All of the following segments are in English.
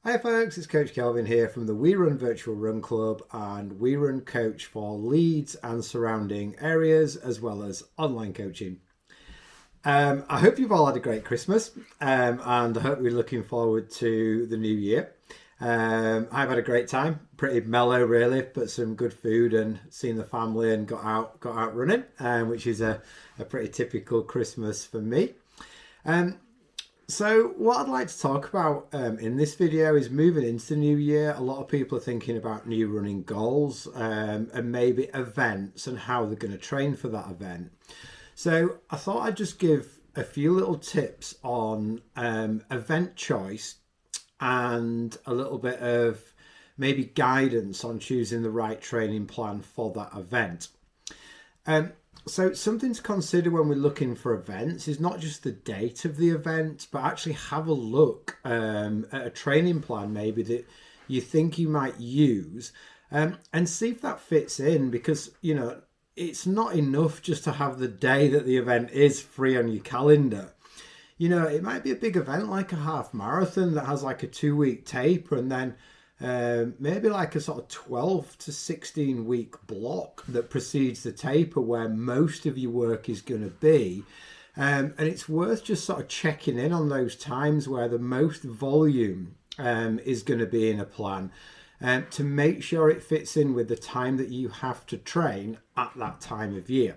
Hi folks, it's Coach Kelvin here from the We Run Virtual Run Club and We Run Coach for Leeds and surrounding areas as well as online coaching. I hope you've all had a great Christmas and I hope you're looking forward to the new year. I've had a great time, pretty mellow really, but some good food and seen the family and got out running, which is a pretty typical Christmas for me. So what I'd like to talk about in this video is moving into the new year. A lot of people are thinking about new running goals and maybe events and how they're going to train for that event. So I thought I'd just give a few little tips on event choice and a little bit of maybe guidance on choosing the right training plan for that event. So something to consider when we're looking for events is not just the date of the event, but actually have a look at a training plan maybe that you think you might use and see if that fits in, because, you know, it's not enough just to have the day that the event is free on your calendar. You know, it might be a big event like a half marathon that has like a 2-week taper and then maybe like a sort of 12 to 16 week block that precedes the taper where most of your work is going to be. And it's worth just sort of checking in on those times where the most volume is going to be in a plan to make sure it fits in with the time that you have to train at that time of year.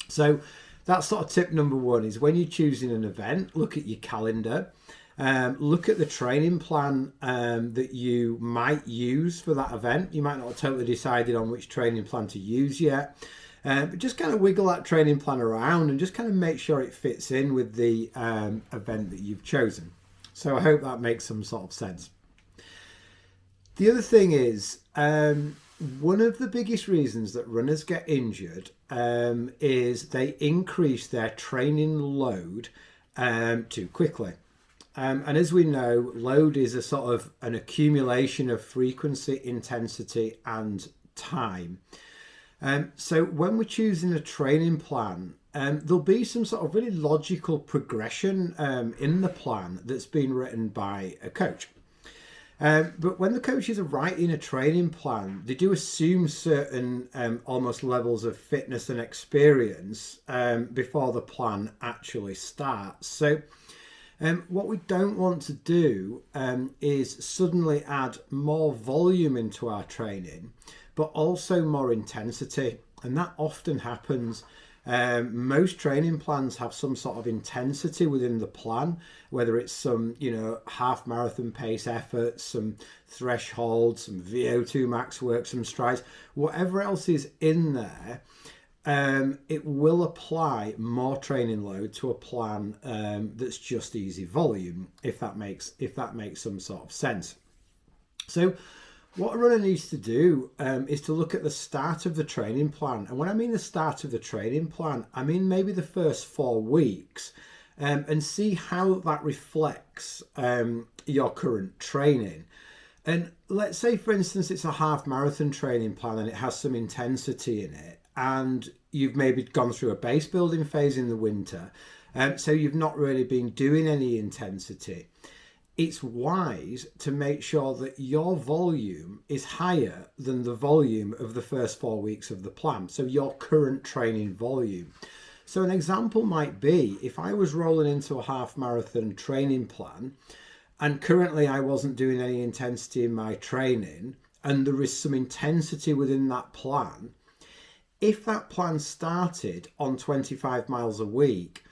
So that's sort of tip number one, is when you're choosing an event, look at your calendar. Look at the training plan that you might use for that event. You might not have totally decided on which training plan to use yet, but just kind of wiggle that training plan around and just kind of make sure it fits in with the event that you've chosen. So I hope that makes some sort of sense. The other thing is, one of the biggest reasons that runners get injured is they increase their training load too quickly. And as we know, load is a sort of an accumulation of frequency, intensity, and time. So when we're choosing a training plan, there'll be some sort of really logical progression in the plan that's been written by a coach. But when the coaches are writing a training plan, they do assume certain almost levels of fitness and experience before the plan actually starts. So what we don't want to do is suddenly add more volume into our training, but also more intensity. And that often happens. Most training plans have some sort of intensity within the plan, whether it's some, half marathon pace effort, some threshold, some VO2 max work, some strides, whatever else is in there. It will apply more training load to a plan that's just easy volume, if that makes some sort of sense. So what a runner needs to do is to look at the start of the training plan. And when I mean the start of the training plan, I mean maybe the first 4 weeks and see how that reflects your current training. And let's say, for instance, it's a half marathon training plan and it has some intensity in it. And you've maybe gone through a base building phase in the winter, so you've not really been doing any intensity. It's wise to make sure that your volume is higher than the volume of the first 4 weeks of the plan, so your current training volume. So an example might be, if I was rolling into a half marathon training plan and currently I wasn't doing any intensity in my training and there is some intensity within that plan, if that plan started on 25 miles a week,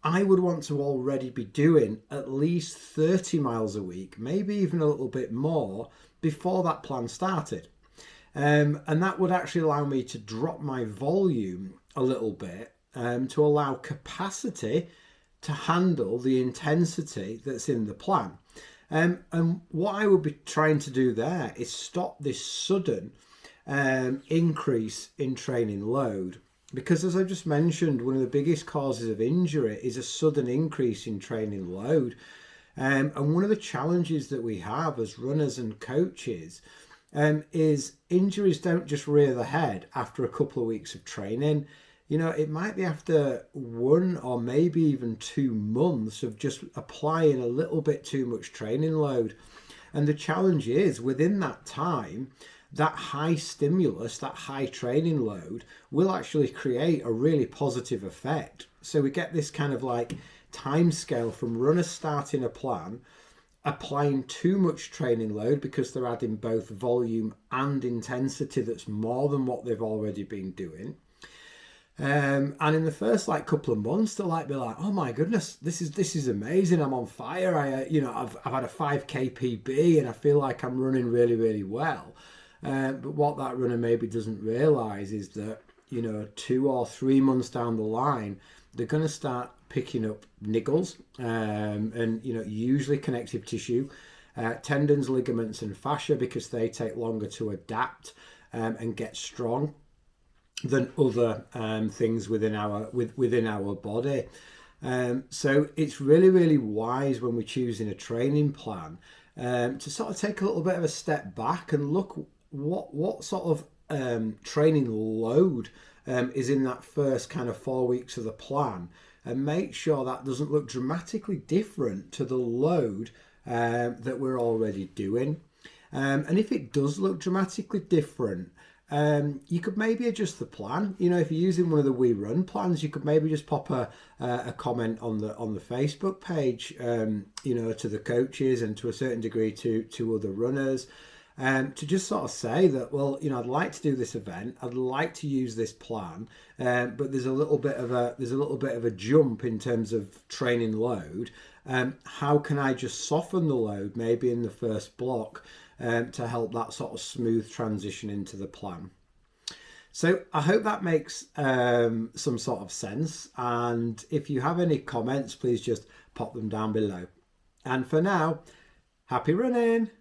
I would want to already be doing at least 30 miles a week, maybe even a little bit more before that plan started. And that would actually allow me to drop my volume a little bit to allow capacity to handle the intensity that's in the plan. And what I would be trying to do there is stop this sudden increase in training load, because as I just mentioned, one of the biggest causes of injury is a sudden increase in training load, and one of the challenges that we have as runners and coaches is injuries don't just rear their head after a couple of weeks of training. It might be after 1 or maybe even 2 months of just applying a little bit too much training load. And the challenge is within that time, that high stimulus, that high training load will actually create a really positive effect. So we get this kind of like time scale from runners starting a plan, applying too much training load because they're adding both volume and intensity that's more than what they've already been doing. And in the first like couple of months, they'll like be like, "Oh my goodness, this is amazing! I'm on fire! I've had a 5K PB and I feel like I'm running really, really well." But what that runner maybe doesn't realise is that 2 or 3 months down the line, they're going to start picking up niggles, and usually connective tissue, tendons, ligaments, and fascia, because they take longer to adapt and get strong than other things within our body. So it's really, really wise when we're choosing a training plan to sort of take a little bit of a step back and look what sort of training load is in that first kind of 4 weeks of the plan, and make sure that doesn't look dramatically different to the load that we're already doing. And if it does look dramatically different, you could maybe adjust the plan. If you're using one of the We Run plans, you could maybe just pop a comment on the Facebook page, to the coaches and to a certain degree to other runners, to just sort of say that, well, I'd like to do this event, I'd like to use this plan, but there's a little bit of a jump in terms of training load. How can I just soften the load maybe in the first block to help that sort of smooth transition into the plan? So I hope that makes some sort of sense. And if you have any comments, please just pop them down below. And for now, happy running.